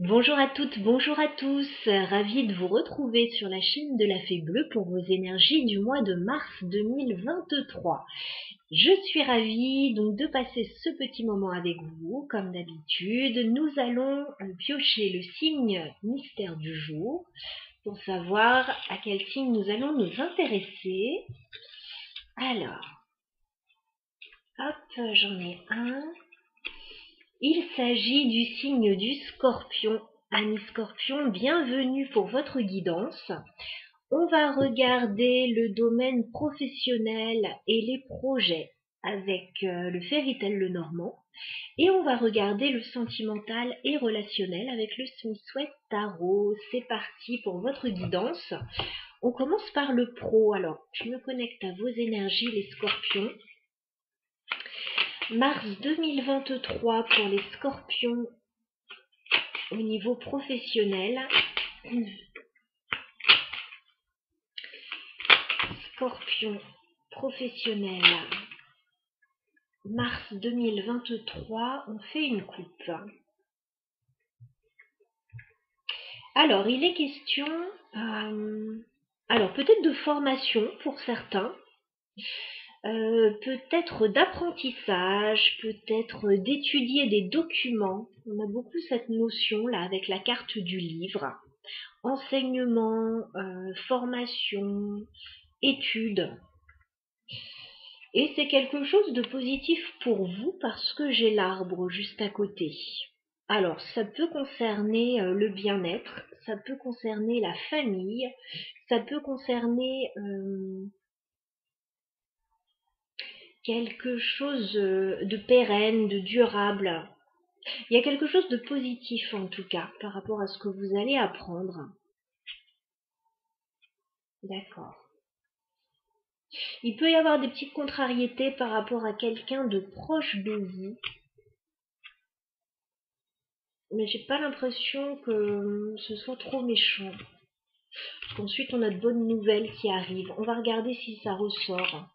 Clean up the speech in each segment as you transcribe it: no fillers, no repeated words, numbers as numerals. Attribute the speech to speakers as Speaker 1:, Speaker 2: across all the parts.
Speaker 1: Bonjour à toutes, bonjour à tous, ravie de vous retrouver sur la chaîne de la Fée Bleue pour vos énergies du mois de mars 2023. Je suis ravie donc de passer ce petit moment avec vous, comme d'habitude. Nous allons piocher le signe mystère du jour pour savoir à quel signe nous allons nous intéresser. Alors, hop, j'en ai un. Il s'agit du signe du Scorpion. Amis Scorpion, bienvenue pour votre guidance. On va regarder le domaine professionnel et les projets avec le Fairytale Lenormand. Et on va regarder le sentimental et relationnel avec le Smith-Sweat Tarot. C'est parti pour votre guidance. On commence par le pro. Alors, je me connecte à vos énergies, les Scorpions. Mars 2023 pour les Scorpions au niveau professionnel. Scorpion professionnel. Mars 2023, on fait une coupe. Alors, il est question, alors peut-être de formation pour certains, peut-être d'apprentissage, peut-être d'étudier des documents. On a beaucoup cette notion là avec la carte du livre. Enseignement, formation, études. Et c'est quelque chose de positif pour vous parce que j'ai l'arbre juste à côté. Alors, ça peut concerner le bien-être, ça peut concerner la famille, ça peut concerner quelque chose de pérenne, de durable. Il y a quelque chose de positif en tout cas par rapport à ce que vous allez apprendre. D'accord. Il peut y avoir des petites contrariétés par rapport à quelqu'un de proche de vous. Mais j'ai pas l'impression que ce soit trop méchant. Ensuite, on a de bonnes nouvelles qui arrivent. On va regarder si ça ressort.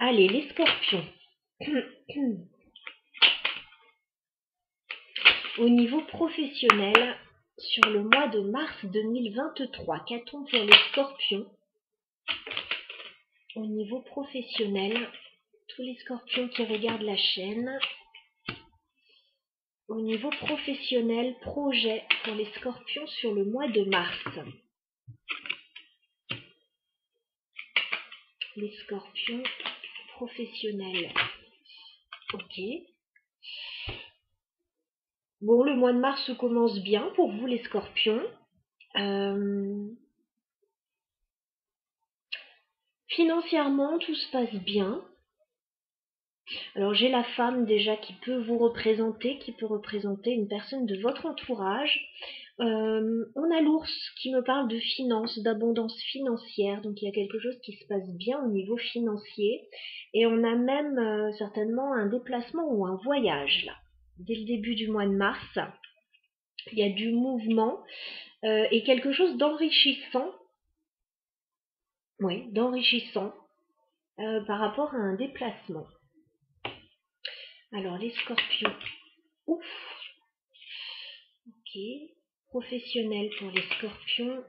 Speaker 1: Allez, les Scorpions. Au niveau professionnel, sur le mois de mars 2023, qu'a-t-on pour les Scorpions? Au niveau professionnel, tous les Scorpions qui regardent la chaîne. Au niveau professionnel, projet pour les Scorpions sur le mois de mars. Les Scorpions professionnels. Ok. Bon, le mois de mars commence bien pour vous les Scorpions. Financièrement, tout se passe bien. Alors j'ai la femme déjà qui peut vous représenter, qui peut représenter une personne de votre entourage. On a l'ours qui me parle de finances, d'abondance financière, donc il y a quelque chose qui se passe bien au niveau financier. Et on a même certainement un déplacement ou un voyage là. Dès le début du mois de mars, il y a du mouvement et quelque chose d'enrichissant. Oui, d'enrichissant par rapport à un déplacement. Alors les Scorpions. Ouf. Ok. Professionnel pour les Scorpions.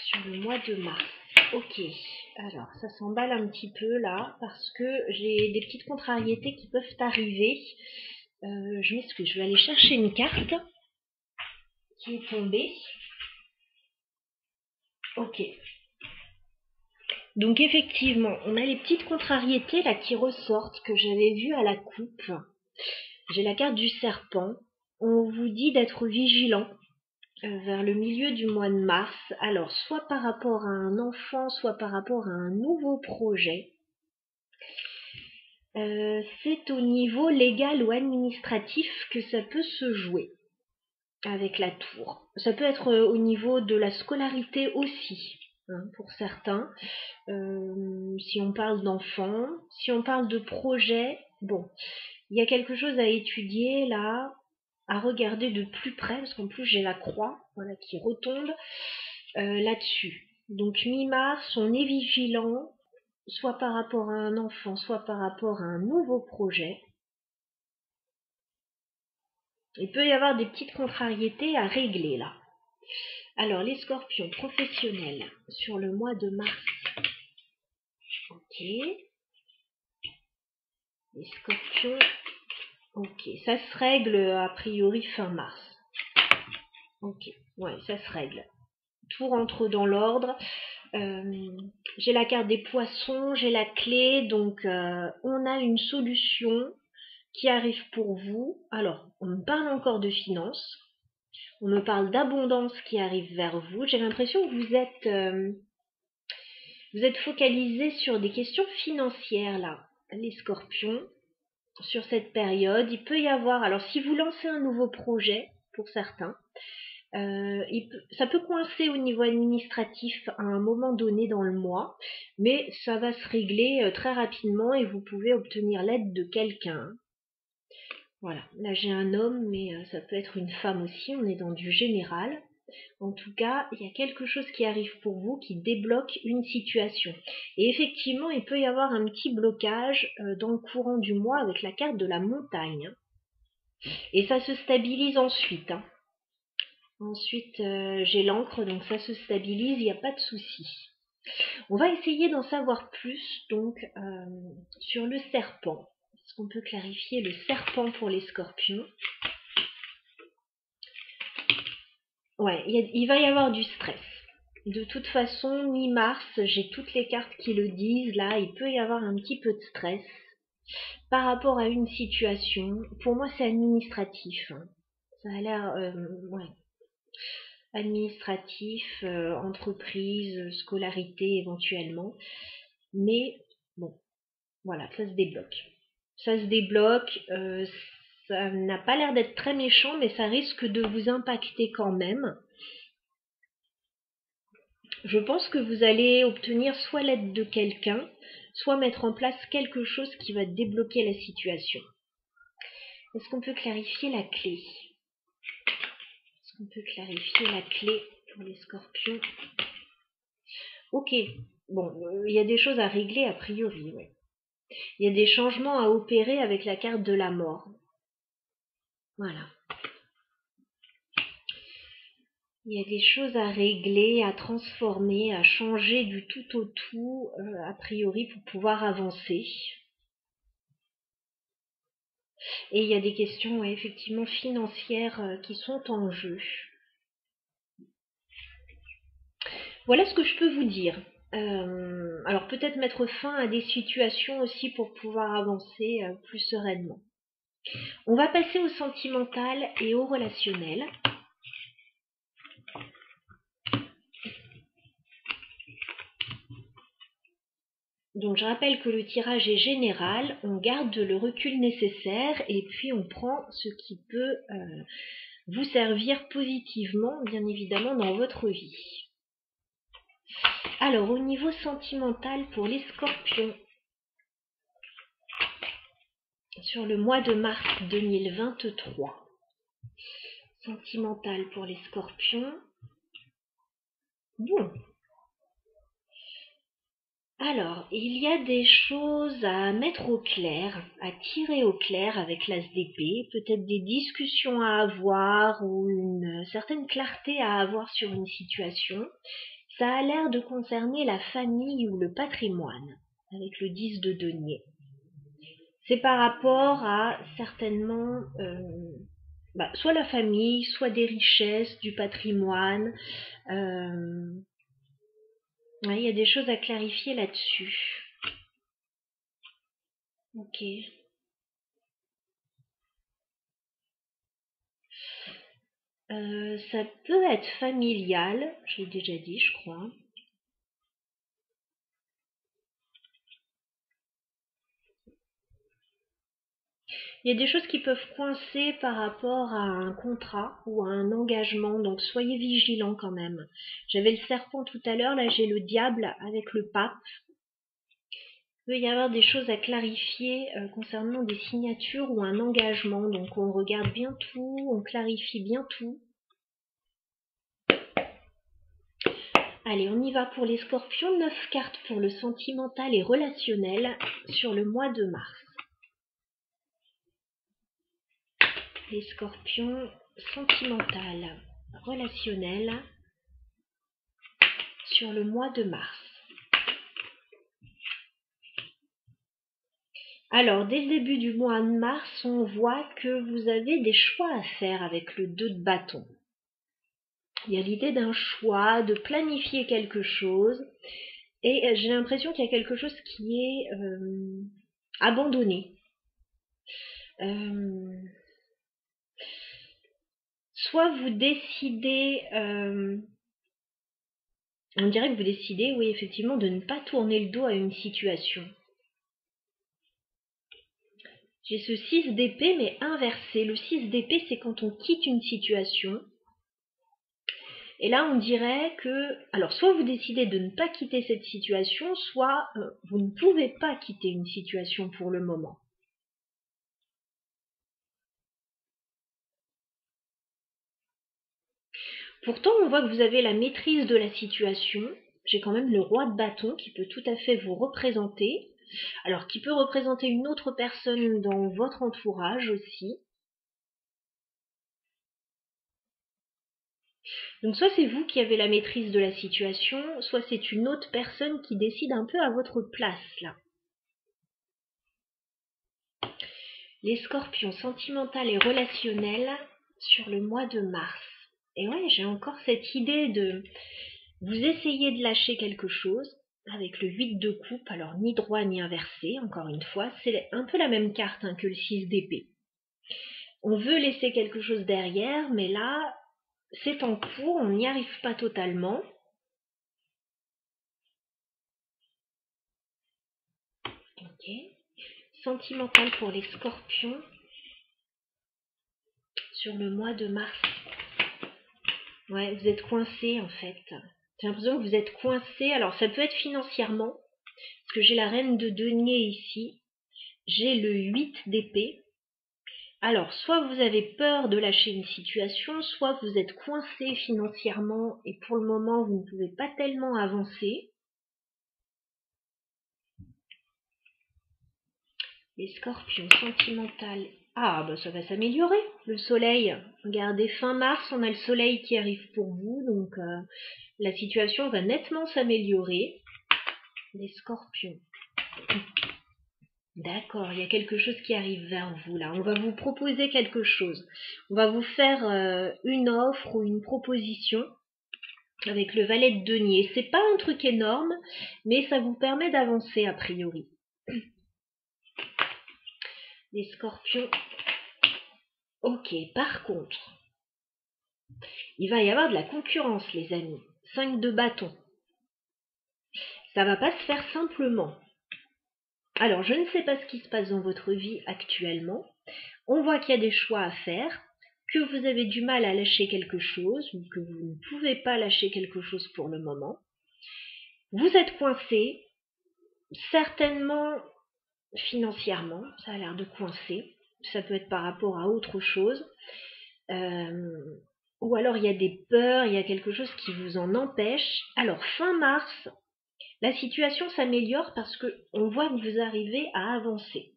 Speaker 1: Sur le mois de mars. Ok. Alors ça s'emballe un petit peu là parce que j'ai des petites contrariétés qui peuvent arriver. Je m'excuse, je vais aller chercher une carte qui est tombée. Ok. Donc effectivement, on a les petites contrariétés là qui ressortent que j'avais vues à la coupe. J'ai la carte du serpent. On vous dit d'être vigilant vers le milieu du mois de mars. Alors, soit par rapport à un enfant, soit par rapport à un nouveau projet. C'est au niveau légal ou administratif que ça peut se jouer avec la tour. Ça peut être au niveau de la scolarité aussi, hein, pour certains. Si on parle d'enfants, si on parle de projet, bon, il y a quelque chose à étudier là, à regarder de plus près, parce qu'en plus j'ai la croix, voilà, qui retombe là-dessus. Donc mi-mars, on est vigilant soit par rapport à un enfant, soit par rapport à un nouveau projet. Il peut y avoir des petites contrariétés à régler là. Alors, les scorpions professionnels sur le mois de mars. Ok. Les scorpions. Ok. Ça se règle a priori fin mars. Ok. Ouais, ça se règle. Tout rentre dans l'ordre. J'ai la carte des poissons, j'ai la clé. Donc, on a une solution qui arrive pour vous. Alors, on me parle encore de finances. On me parle d'abondance qui arrive vers vous. J'ai l'impression que vous êtes focalisé sur des questions financières, là, les scorpions, sur cette période. Il peut y avoir, alors si vous lancez un nouveau projet, pour certains, ça peut coincer au niveau administratif à un moment donné dans le mois, mais ça va se régler très rapidement et vous pouvez obtenir l'aide de quelqu'un. Voilà, là j'ai un homme, mais ça peut être une femme aussi, on est dans du général. En tout cas, il y a quelque chose qui arrive pour vous qui débloque une situation. Et effectivement, il peut y avoir un petit blocage dans le courant du mois avec la carte de la montagne. Et ça se stabilise ensuite. Ensuite, j'ai l'encre, donc ça se stabilise, il n'y a pas de souci. On va essayer d'en savoir plus donc sur le serpent. Est-ce qu'on peut clarifier le serpent pour les scorpions? Ouais, il va y avoir du stress. De toute façon, mi-mars, j'ai toutes les cartes qui le disent. Là, il peut y avoir un petit peu de stress par rapport à une situation. Pour moi, c'est administratif. Ça a l'air, ouais, administratif, entreprise, scolarité éventuellement. Mais bon, voilà, ça se débloque. Ça se débloque. Ça n'a pas l'air d'être très méchant, mais ça risque de vous impacter quand même. Je pense que vous allez obtenir soit l'aide de quelqu'un, soit mettre en place quelque chose qui va débloquer la situation. Est-ce qu'on peut clarifier la clé? Est-ce qu'on peut clarifier la clé pour les scorpions? Ok, bon, il y a des choses à régler a priori, ouais. Il y a des changements à opérer avec la carte de la mort. Voilà. Il y a des choses à régler, à transformer, à changer du tout au tout, a priori, pour pouvoir avancer. Et il y a des questions effectivement financières qui sont en jeu. Voilà ce que je peux vous dire. Alors peut-être mettre fin à des situations aussi pour pouvoir avancer plus sereinement. On va passer au sentimental et au relationnel. Donc je rappelle que le tirage est général, on garde le recul nécessaire et puis on prend ce qui peut vous servir positivement, bien évidemment, dans votre vie. Alors au niveau sentimental pour les scorpions, sur le mois de mars 2023, sentimental pour les scorpions. Bon. Alors, il y a des choses à mettre au clair, à tirer au clair avec l'as d'épée, peut-être des discussions à avoir ou une certaine clarté à avoir sur une situation. Ça a l'air de concerner la famille ou le patrimoine, avec le 10 de denier. C'est par rapport à certainement soit la famille, soit des richesses, du patrimoine. Il y a des choses à clarifier là-dessus. Ok. Ça peut être familial, j'ai déjà dit, je crois. Il y a des choses qui peuvent coincer par rapport à un contrat ou à un engagement, donc soyez vigilants quand même. J'avais le serpent tout à l'heure, là j'ai le diable avec le pape. Il peut y avoir des choses à clarifier concernant des signatures ou un engagement, donc on regarde bien tout, on clarifie bien tout. Allez, on y va pour les scorpions. 9 cartes pour le sentimental et relationnel sur le mois de mars. Les scorpions sentimental, relationnel sur le mois de mars. Alors, dès le début du mois de mars, on voit que vous avez des choix à faire avec le 2 de bâton. Il y a l'idée d'un choix, de planifier quelque chose, et j'ai l'impression qu'il y a quelque chose qui est abandonné. Soit vous décidez, on dirait que vous décidez, oui, effectivement, de ne pas tourner le dos à une situation. J'ai ce 6 d'épée, mais inversé. Le 6 d'épée, c'est quand on quitte une situation. Et là, on dirait que, alors, soit vous décidez de ne pas quitter cette situation, soit vous ne pouvez pas quitter une situation pour le moment. Pourtant, on voit que vous avez la maîtrise de la situation. J'ai quand même le roi de bâton qui peut tout à fait vous représenter. Alors, qui peut représenter une autre personne dans votre entourage aussi. Donc, soit c'est vous qui avez la maîtrise de la situation, soit c'est une autre personne qui décide un peu à votre place, là. Les scorpions sentimental et relationnel sur le mois de mars. Et ouais, j'ai encore cette idée de vous essayer de lâcher quelque chose avec le 8 de coupe, alors ni droit ni inversé, encore une fois, c'est un peu la même carte que le 6 d'épée. On veut laisser quelque chose derrière, mais là, c'est en cours, on n'y arrive pas totalement. Ok. Sentimental pour les scorpions sur le mois de mars. Ouais, vous êtes coincé en fait. J'ai l'impression que vous êtes coincé. Alors ça peut être financièrement, parce que j'ai la reine de denier ici. J'ai le 8 d'épée. Alors, soit vous avez peur de lâcher une situation, soit vous êtes coincé financièrement et pour le moment vous ne pouvez pas tellement avancer. Les scorpions sentimentales. Ah, bah ça va s'améliorer. Le soleil. Regardez, fin mars, on a le soleil qui arrive pour vous, donc la situation va nettement s'améliorer. Les scorpions. D'accord, il y a quelque chose qui arrive vers vous là. On va vous proposer quelque chose. On va vous faire une offre ou une proposition avec le valet de denier. C'est pas un truc énorme, mais ça vous permet d'avancer a priori. Les scorpions. Ok, par contre, il va y avoir de la concurrence, les amis. 5 de bâton. Ça va pas se faire simplement. Alors, je ne sais pas ce qui se passe dans votre vie actuellement. On voit qu'il y a des choix à faire, que vous avez du mal à lâcher quelque chose, ou que vous ne pouvez pas lâcher quelque chose pour le moment. Vous êtes coincé, certainement financièrement, ça a l'air de coincer. Ça peut être par rapport à autre chose. Ou alors il y a des peurs, il y a quelque chose qui vous en empêche. Alors, fin mars, la situation s'améliore parce qu'on voit que vous arrivez à avancer.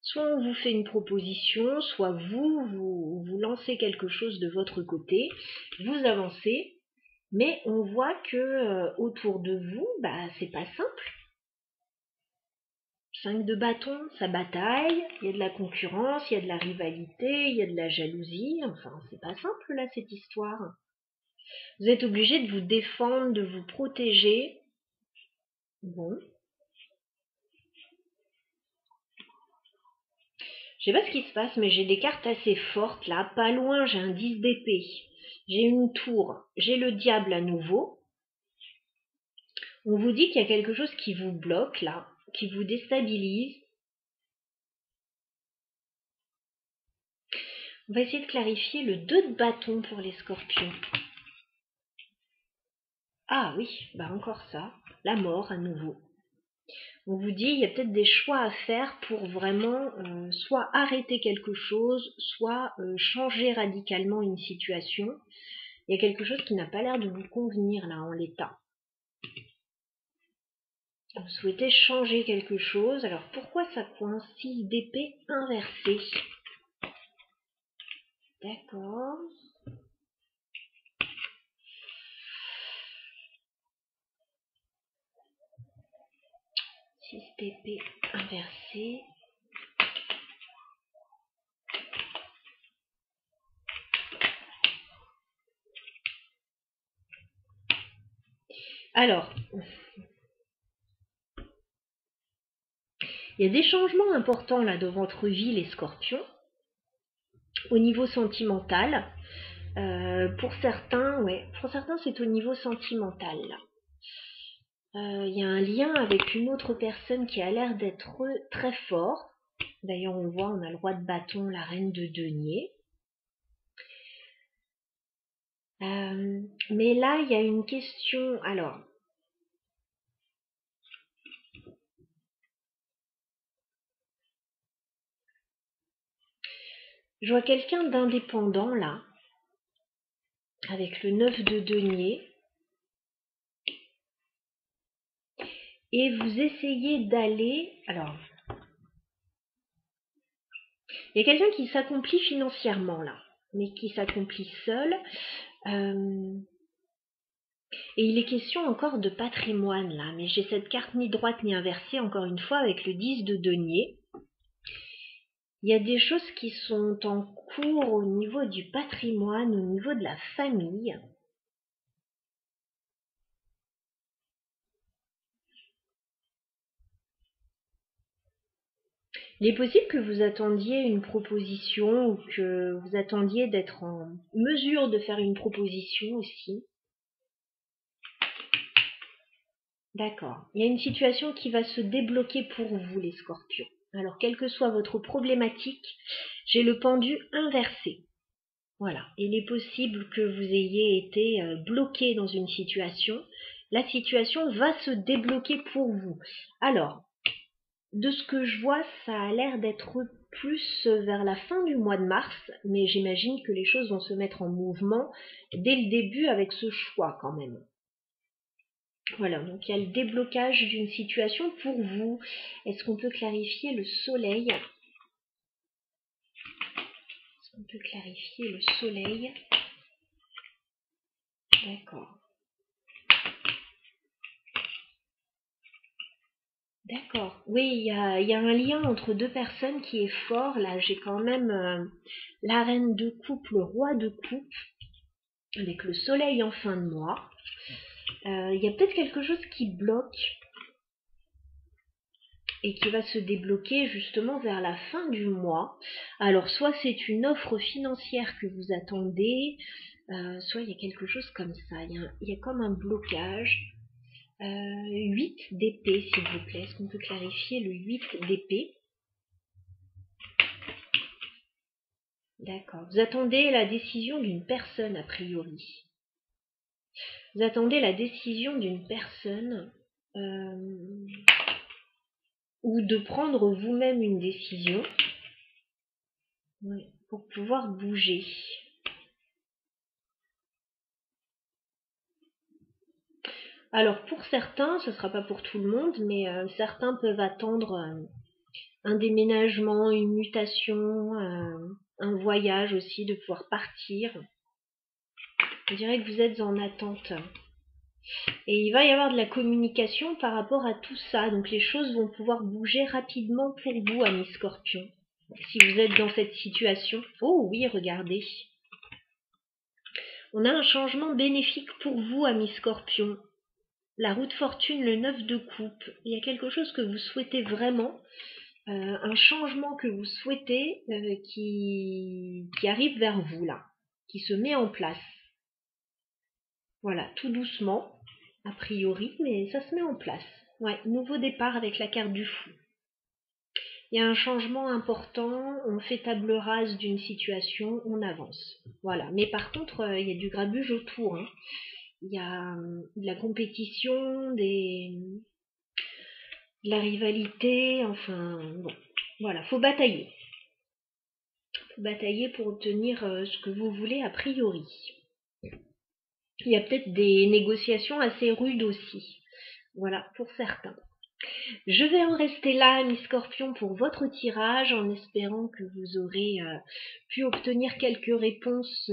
Speaker 1: Soit on vous fait une proposition, soit vous lancez quelque chose de votre côté, vous avancez, mais on voit que autour de vous, c'est pas simple. 5 de bâton, ça bataille, il y a de la concurrence, il y a de la rivalité, il y a de la jalousie, enfin c'est pas simple là cette histoire. Vous êtes obligé de vous défendre, de vous protéger. Bon. Je sais pas ce qui se passe, mais j'ai des cartes assez fortes là. Pas loin, j'ai un 10 d'épée. J'ai une tour. J'ai le diable à nouveau. On vous dit qu'il y a quelque chose qui vous bloque là, qui vous déstabilise. On va essayer de clarifier le 2 de bâton pour les scorpions. Ah oui, encore ça. La mort à nouveau. On vous dit, il y a peut-être des choix à faire pour vraiment soit arrêter quelque chose, soit changer radicalement une situation. Il y a quelque chose qui n'a pas l'air de vous convenir là en l'état. Vous souhaitez changer quelque chose. Alors pourquoi ça coince 6 d'épée inversée? D'accord. 6 d'épée inversée. Alors, il y a des changements importants là dans votre vie, les scorpions, au niveau sentimental. Pour certains, c'est au niveau sentimental. Il y a un lien avec une autre personne qui a l'air d'être très fort. D'ailleurs, on voit, on a le roi de bâton, la reine de denier. Mais là, il y a une question. Alors, je vois quelqu'un d'indépendant là, avec le 9 de denier. Et vous essayez d'aller... Alors, il y a quelqu'un qui s'accomplit financièrement là, mais qui s'accomplit seul. Et il est question encore de patrimoine là, mais j'ai cette carte ni droite ni inversée, encore une fois, avec le 10 de denier. Il y a des choses qui sont en cours au niveau du patrimoine, au niveau de la famille. Il est possible que vous attendiez une proposition ou que vous attendiez d'être en mesure de faire une proposition aussi. D'accord. Il y a une situation qui va se débloquer pour vous, les scorpions. Alors, quelle que soit votre problématique, j'ai le pendu inversé. Voilà. Il est possible que vous ayez été bloqué dans une situation. La situation va se débloquer pour vous. Alors, de ce que je vois, ça a l'air d'être plus vers la fin du mois de mars, mais j'imagine que les choses vont se mettre en mouvement dès le début avec ce choix quand même. Voilà, donc il y a le déblocage d'une situation pour vous. Est-ce qu'on peut clarifier le soleil? Est-ce qu'on peut clarifier le soleil? D'accord. D'accord. Oui, il y a un lien entre deux personnes qui est fort. Là, j'ai quand même la reine de coupe, le roi de coupe, avec le soleil en fin de mois. Il y a peut-être quelque chose qui bloque et qui va se débloquer justement vers la fin du mois. Alors, soit c'est une offre financière que vous attendez, soit il y a quelque chose comme ça. Il y a comme un blocage. 8 d'épée, s'il vous plaît. Est-ce qu'on peut clarifier le 8 d'épée? D'accord. Vous attendez la décision d'une personne, a priori. Vous attendez la décision d'une personne ou de prendre vous-même une décision pour pouvoir bouger. Alors pour certains, ce ne sera pas pour tout le monde, mais certains peuvent attendre un déménagement, une mutation, un voyage aussi, de pouvoir partir. Je dirais que vous êtes en attente. Et il va y avoir de la communication par rapport à tout ça. Donc les choses vont pouvoir bouger rapidement pour vous, amis scorpions. Si vous êtes dans cette situation. Oh oui, regardez. On a un changement bénéfique pour vous, amis scorpions. La roue de fortune, le 9 de coupe. Il y a quelque chose que vous souhaitez vraiment. Un changement que vous souhaitez qui arrive vers vous là. Qui se met en place. Voilà, tout doucement. A priori, mais ça se met en place. Ouais, nouveau départ avec la carte du fou. Il y a un changement important, on fait table rase d'une situation, on avance. Voilà, mais par contre, il y a du grabuge autour. Hein. Il y a de la compétition, de la rivalité, enfin, bon. Voilà, faut batailler. Faut batailler pour obtenir ce que vous voulez a priori. Il y a peut-être des négociations assez rudes aussi. Voilà, pour certains. Je vais en rester là, Miss Scorpion, pour votre tirage, en espérant que vous aurez pu obtenir quelques réponses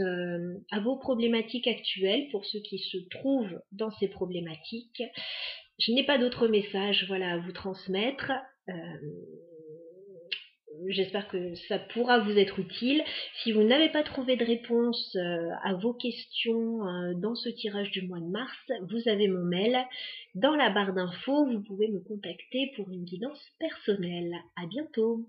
Speaker 1: à vos problématiques actuelles, pour ceux qui se trouvent dans ces problématiques. Je n'ai pas d'autres messages, voilà, à vous transmettre. J'espère que ça pourra vous être utile. Si vous n'avez pas trouvé de réponse à vos questions dans ce tirage du mois de mars, vous avez mon mail dans la barre d'infos. Vous pouvez me contacter pour une guidance personnelle. À bientôt.